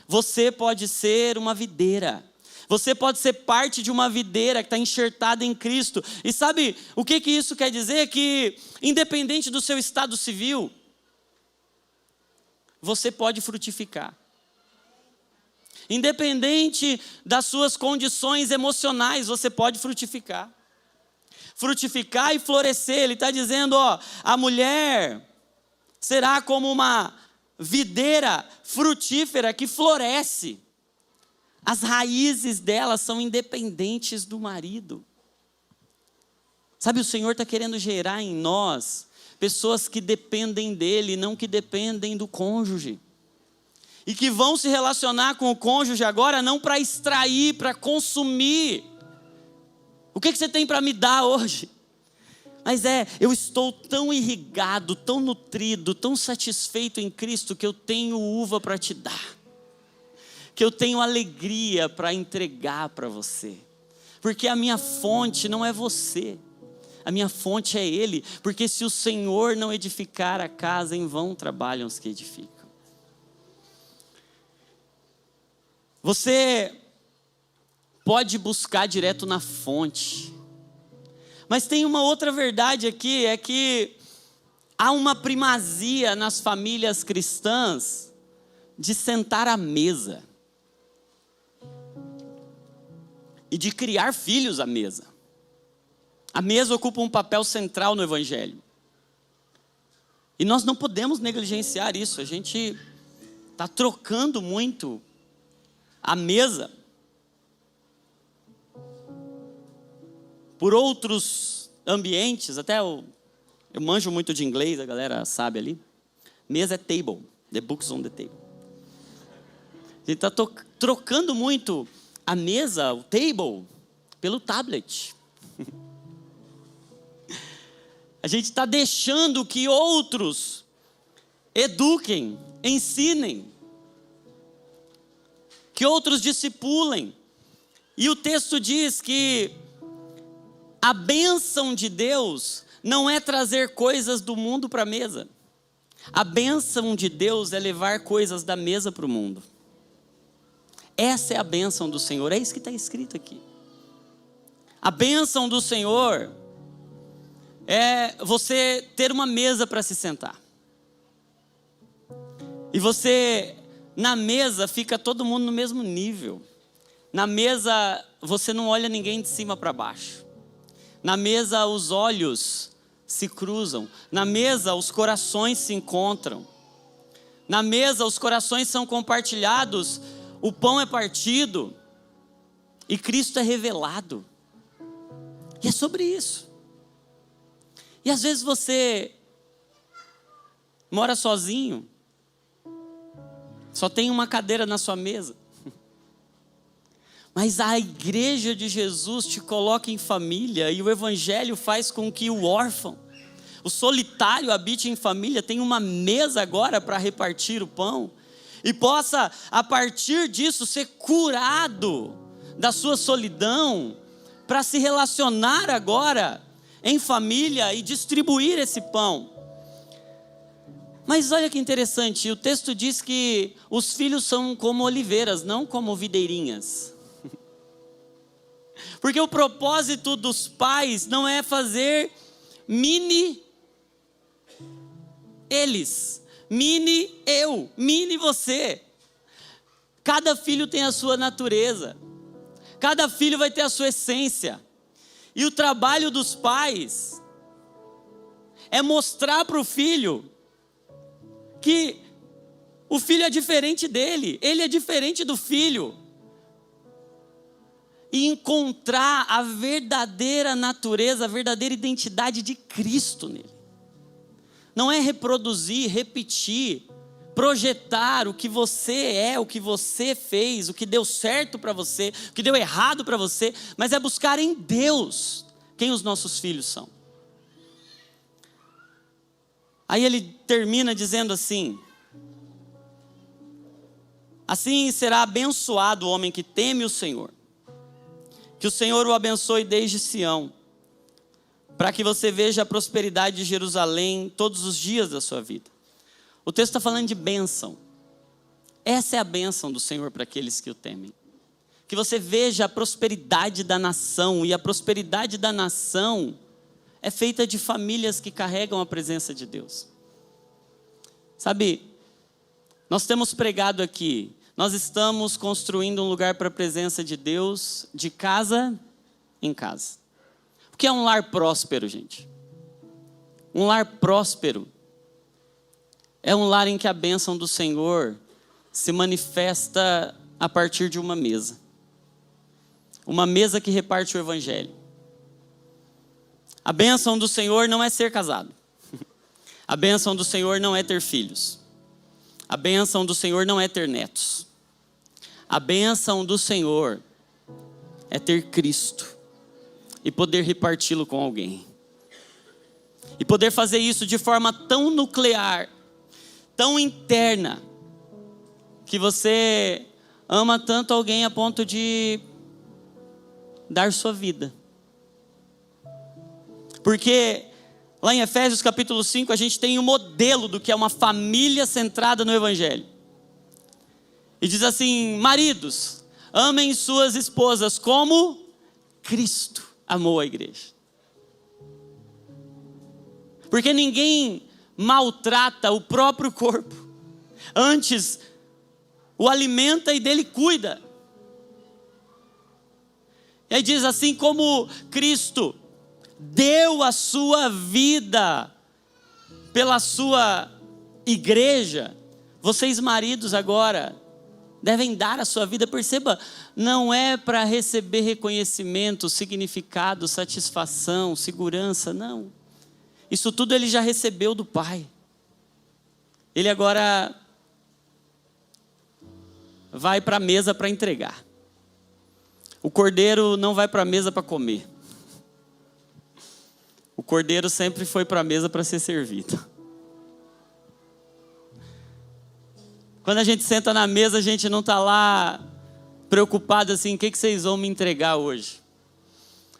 você pode ser uma videira. Você pode ser parte de uma videira que está enxertada em Cristo. E sabe o que isso quer dizer? Que independente do seu estado civil, você pode frutificar. Independente das suas condições emocionais, você pode frutificar. Frutificar e florescer. Ele está dizendo, a mulher será como uma videira frutífera que floresce. As raízes dela são independentes do marido. Sabe, o Senhor está querendo gerar em nós pessoas que dependem dele, não que dependem do cônjuge. E que vão se relacionar com o cônjuge agora não para extrair, para consumir. O que você tem para me dar hoje? Mas eu estou tão irrigado, tão nutrido, tão satisfeito em Cristo que eu tenho uva para te dar. Que eu tenho alegria para entregar para você. Porque a minha fonte não é você. A minha fonte é Ele. Porque se o Senhor não edificar a casa, em vão trabalham os que edificam. Você pode buscar direto na fonte. Mas tem uma outra verdade aqui, é que há uma primazia nas famílias cristãs de sentar à mesa. E de criar filhos à mesa. A mesa ocupa um papel central no Evangelho. E nós não podemos negligenciar isso. A gente está trocando muito a mesa por outros ambientes. Até eu manjo muito de inglês, a galera sabe ali. Mesa é table, the books on the table. A gente está trocando muito a mesa, o table, pelo tablet. A gente está deixando que outros eduquem, ensinem, que outros discipulem. E o texto diz que a bênção de Deus não é trazer coisas do mundo para a mesa. A bênção de Deus é levar coisas da mesa para o mundo. Essa é a bênção do Senhor, é isso que está escrito aqui. A bênção do Senhor é você ter uma mesa para se sentar. E você, na mesa, fica todo mundo no mesmo nível. Na mesa, você não olha ninguém de cima para baixo. Na mesa, os olhos se cruzam. Na mesa, os corações se encontram. Na mesa, os corações são compartilhados. O pão é partido e Cristo é revelado. E é sobre isso. E às vezes você mora sozinho, só tem uma cadeira na sua mesa. Mas a igreja de Jesus te coloca em família e o Evangelho faz com que o órfão, o solitário habite em família, tenha uma mesa agora para repartir o pão. E possa, a partir disso, ser curado da sua solidão, para se relacionar agora em família e distribuir esse pão. Mas olha que interessante, o texto diz que os filhos são como oliveiras, não como videirinhas. Porque o propósito dos pais não é fazer mini eles, mini eu, mini você. Cada filho tem a sua natureza. Cada filho vai ter a sua essência. E o trabalho dos pais é mostrar para o filho que o filho é diferente dele, ele é diferente do filho. e encontrar a verdadeira natureza, a verdadeira identidade de Cristo nele. Não é reproduzir, repetir, projetar o que você é, o que você fez, o que deu certo para você, o que deu errado para você, mas é buscar em Deus quem os nossos filhos são. Aí ele termina dizendo assim: assim será abençoado o homem que teme o Senhor. Que o Senhor o abençoe desde Sião, para que você veja a prosperidade de Jerusalém todos os dias da sua vida. O texto está falando de bênção. Essa é a bênção do Senhor para aqueles que o temem. Que você veja a prosperidade da nação, e a prosperidade da nação é feita de famílias que carregam a presença de Deus. Sabe, nós temos pregado aqui, nós estamos construindo um lugar para a presença de Deus, de casa em casa. O que é um lar próspero, gente? Um lar próspero é um lar em que a bênção do Senhor se manifesta a partir de uma mesa. Uma mesa que reparte o evangelho. A bênção do Senhor não é ser casado. A bênção do Senhor não é ter filhos. A bênção do Senhor não é ter netos. A bênção do Senhor é ter Cristo e poder reparti-lo com alguém. E poder fazer isso de forma tão nuclear, tão interna, que você ama tanto alguém a ponto de dar sua vida. Porque lá em Efésios capítulo 5 a gente tem um modelo do que é uma família centrada no evangelho. E diz assim: maridos, amem suas esposas como Cristo amou a igreja. Porque ninguém maltrata o próprio corpo, antes o alimenta e dele cuida. E aí diz assim: como Cristo deu a sua vida pela sua igreja, vocês maridos agora devem dar a sua vida. Perceba, não é para receber reconhecimento, significado, satisfação, segurança, não. Isso tudo ele já recebeu do Pai. Ele agora vai para a mesa para entregar. O cordeiro não vai para a mesa para comer. O cordeiro sempre foi para a mesa para ser servido. Quando a gente senta na mesa, a gente não está lá preocupado assim: o que vocês vão me entregar hoje?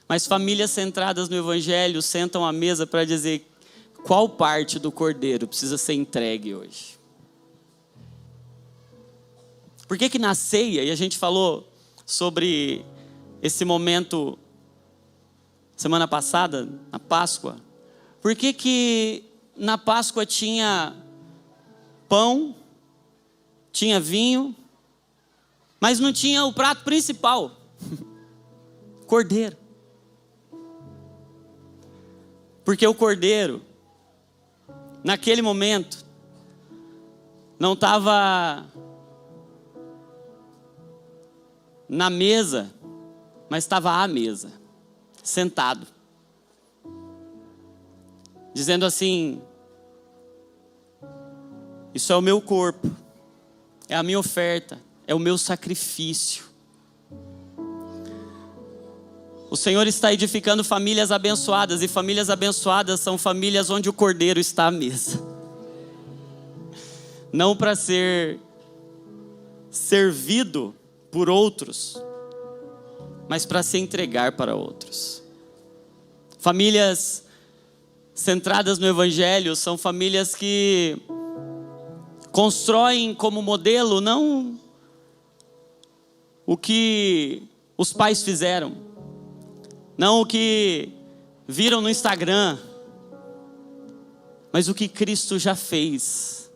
Mas famílias centradas no evangelho sentam à mesa para dizer: qual parte do cordeiro precisa ser entregue hoje? Por que na ceia, e a gente falou sobre esse momento semana passada, na Páscoa, por que na Páscoa tinha pão, tinha vinho, mas não tinha o prato principal? Cordeiro. Porque o cordeiro, naquele momento, não estava na mesa, mas estava à mesa, sentado, dizendo assim: isso é o meu corpo, é a minha oferta, é o meu sacrifício. O Senhor está edificando famílias abençoadas, e famílias abençoadas são famílias onde o cordeiro está à mesa. Não para ser servido por outros, mas para se entregar para outros. Famílias centradas no evangelho são famílias que constroem como modelo não o que os pais fizeram, não o que viram no Instagram, mas o que Cristo já fez.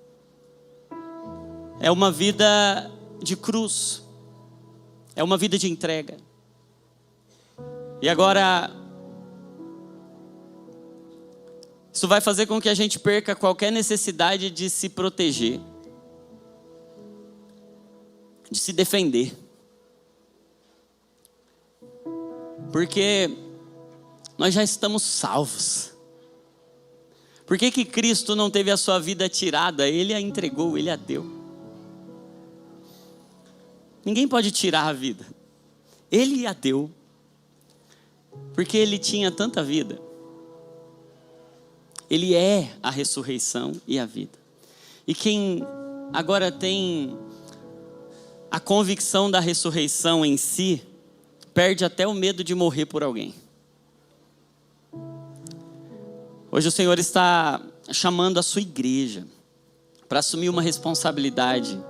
É uma vida de cruz, é uma vida de entrega. E agora, isso vai fazer com que a gente perca qualquer necessidade de se proteger, de se defender. Porque nós já estamos salvos. Por que Cristo não teve a sua vida tirada? Ele a entregou, Ele a deu. Ninguém pode tirar a vida. Ele a deu. Porque Ele tinha tanta vida. Ele é a ressurreição e a vida. E quem agora tem a convicção da ressurreição em si, perde até o medo de morrer por alguém. Hoje o Senhor está chamando a sua igreja para assumir uma responsabilidade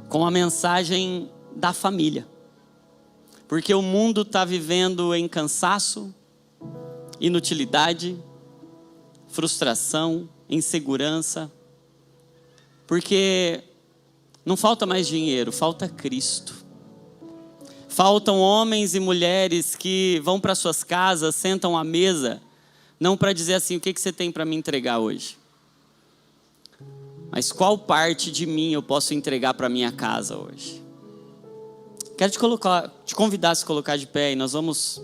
com a mensagem da família. Porque o mundo está vivendo em cansaço, inutilidade, frustração, insegurança. Porque não falta mais dinheiro, falta Cristo. Faltam homens e mulheres que vão para suas casas, sentam à mesa, não para dizer assim, o que você tem para me entregar hoje? Mas qual parte de mim eu posso entregar para minha casa hoje? Quero te convidar a se colocar de pé e nós vamos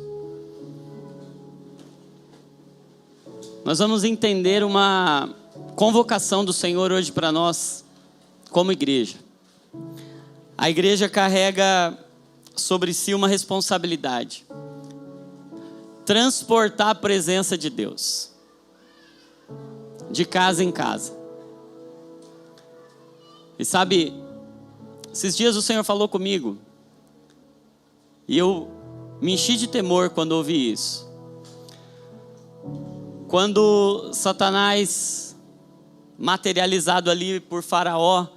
entender uma convocação do Senhor hoje para nós, como igreja. A igreja carrega sobre si uma responsabilidade: transportar a presença de Deus, de casa em casa. E sabe, esses dias o Senhor falou comigo, e eu me enchi de temor quando ouvi isso. Quando Satanás, materializado ali por Faraó,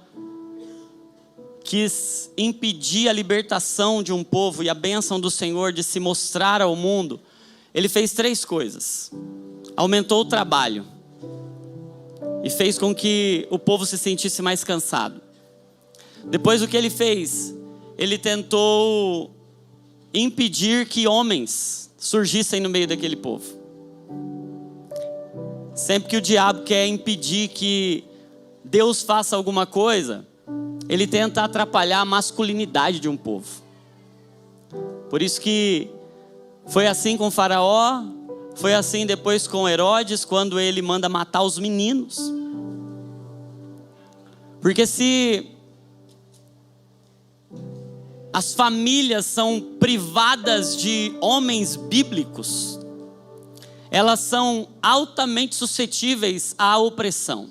quis impedir a libertação de um povo e a bênção do Senhor de se mostrar ao mundo, ele fez 3 coisas. Aumentou o trabalho e fez com que o povo se sentisse mais cansado. Depois, o que ele fez? Ele tentou impedir que homens surgissem no meio daquele povo. Sempre que o diabo quer impedir que Deus faça alguma coisa, ele tenta atrapalhar a masculinidade de um povo. Por isso que foi assim com Faraó, foi assim depois com Herodes, quando ele manda matar os meninos. Porque se as famílias são privadas de homens bíblicos, elas são altamente suscetíveis à opressão.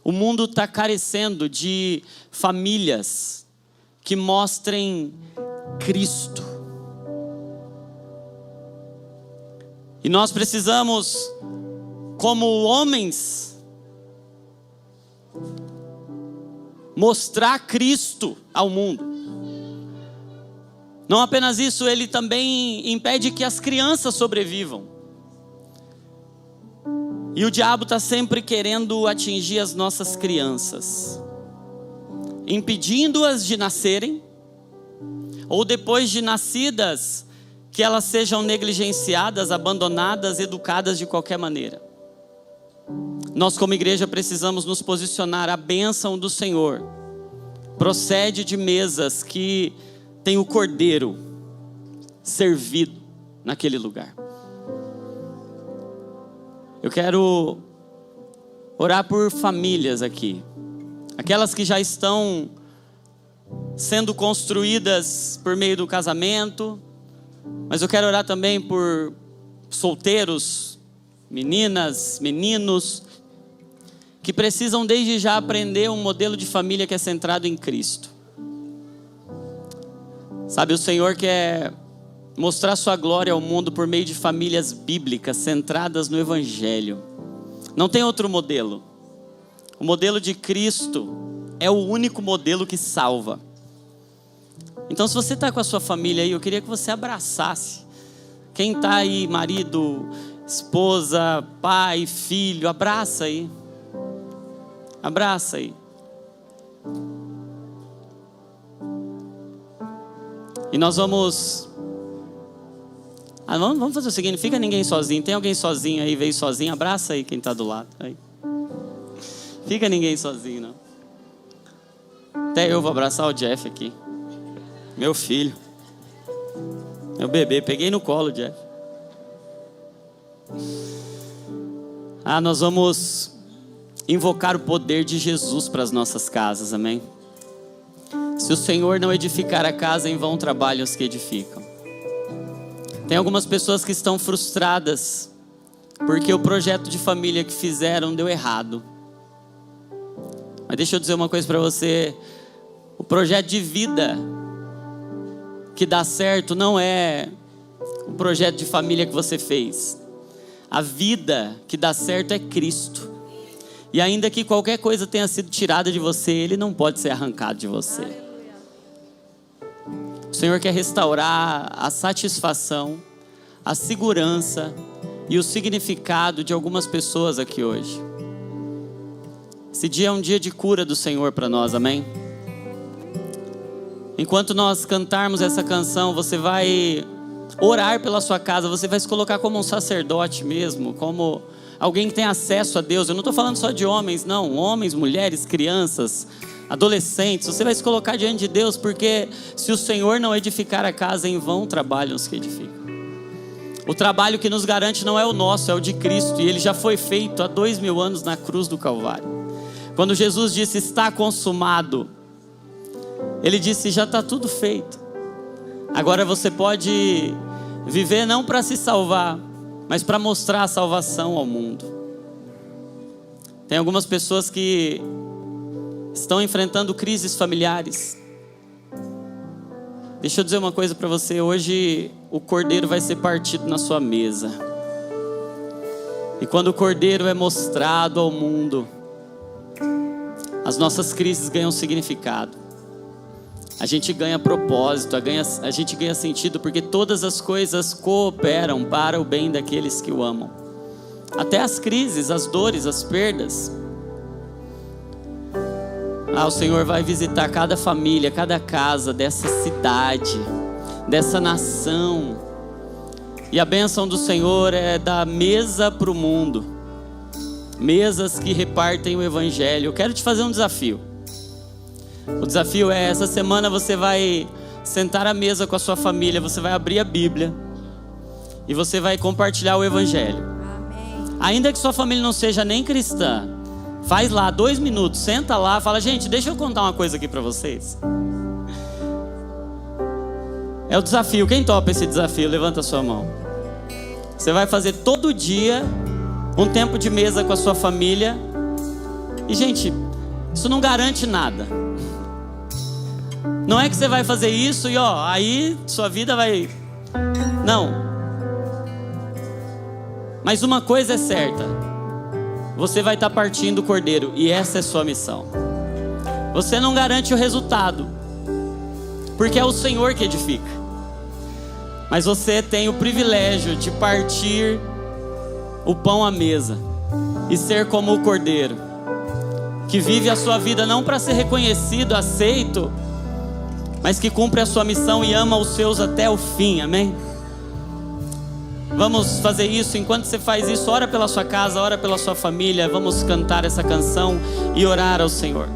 O mundo está carecendo de famílias que mostrem Cristo. E nós precisamos, como homens, mostrar Cristo ao mundo. Não apenas isso, ele também impede que as crianças sobrevivam. E o diabo está sempre querendo atingir as nossas crianças, impedindo-as de nascerem, ou depois de nascidas, que elas sejam negligenciadas, abandonadas, educadas de qualquer maneira. Nós como igreja precisamos nos posicionar. A bênção do Senhor procede de mesas que tem o cordeiro servido naquele lugar. Eu quero orar por famílias aqui, aquelas que já estão sendo construídas por meio do casamento, mas eu quero orar também por solteiros, meninas, meninos, que precisam desde já aprender um modelo de família que é centrado em Cristo. Sabe, o Senhor quer mostrar sua glória ao mundo por meio de famílias bíblicas centradas no Evangelho. Não tem outro modelo. O modelo de Cristo é o único modelo que salva. Então, se você está com a sua família aí, eu queria que você abraçasse. Quem está aí, marido, esposa, pai, filho, abraça aí. Abraça aí. E nós vamos fazer o seguinte: não fica ninguém sozinho. Tem alguém sozinho aí, veio sozinho? Abraça aí quem está do lado. Aí. Fica ninguém sozinho, não. Até eu vou abraçar o Jeff aqui, meu filho. Meu bebê, peguei no colo, Jeff. Nós vamos invocar o poder de Jesus para as nossas casas, amém? Se o Senhor não edificar a casa, em vão trabalham os que edificam. Tem algumas pessoas que estão frustradas porque o projeto de família que fizeram deu errado. Mas deixa eu dizer uma coisa para você: o projeto de vida que dá certo não é o projeto de família que você fez. A vida que dá certo é Cristo. E ainda que qualquer coisa tenha sido tirada de você, Ele não pode ser arrancado de você. O Senhor quer restaurar a satisfação, a segurança e o significado de algumas pessoas aqui hoje. Esse dia é um dia de cura do Senhor para nós, amém? Enquanto nós cantarmos essa canção, você vai orar pela sua casa, você vai se colocar como um sacerdote mesmo, como alguém que tem acesso a Deus. Eu não estou falando só de homens, não. Homens, mulheres, crianças, adolescentes. Você vai se colocar diante de Deus, porque se o Senhor não edificar a casa, em vão trabalham os que edificam. O trabalho que nos garante não é o nosso, é o de Cristo. E ele já foi feito há 2000 anos na cruz do Calvário. Quando Jesus disse, está consumado, Ele disse, já está tudo feito. Agora você pode viver não para se salvar, mas para mostrar a salvação ao mundo. Tem algumas pessoas que estão enfrentando crises familiares. Deixa eu dizer uma coisa para você. Hoje o cordeiro vai ser partido na sua mesa. E quando o cordeiro é mostrado ao mundo, as nossas crises ganham significado. A gente ganha propósito, a gente ganha sentido, porque todas as coisas cooperam para o bem daqueles que o amam. Até as crises, as dores, as perdas. O Senhor vai visitar cada família, cada casa dessa cidade, dessa nação. E a bênção do Senhor é dar mesa para o mundo. Mesas que repartem o Evangelho. Eu quero te fazer um desafio. O desafio é, essa semana você vai sentar à mesa com a sua família, você vai abrir a Bíblia e você vai compartilhar o Evangelho. Amém. Ainda que sua família não seja nem cristã, faz lá 2 minutos, senta lá, fala, gente, deixa eu contar uma coisa aqui para vocês. É o desafio. Quem topa esse desafio? Levanta a sua mão. Você vai fazer todo dia um tempo de mesa com a sua família. E gente, isso não garante nada. Não é que você vai fazer isso e aí sua vida vai... Não. Mas uma coisa é certa. Você vai estar partindo o cordeiro e essa é sua missão. Você não garante o resultado, porque é o Senhor que edifica. Mas você tem o privilégio de partir o pão à mesa e ser como o cordeiro, que vive a sua vida não para ser reconhecido, aceito, mas que cumpre a sua missão e ama os seus até o fim, amém? Vamos fazer isso. Enquanto você faz isso, ora pela sua casa, ora pela sua família. Vamos cantar essa canção e orar ao Senhor.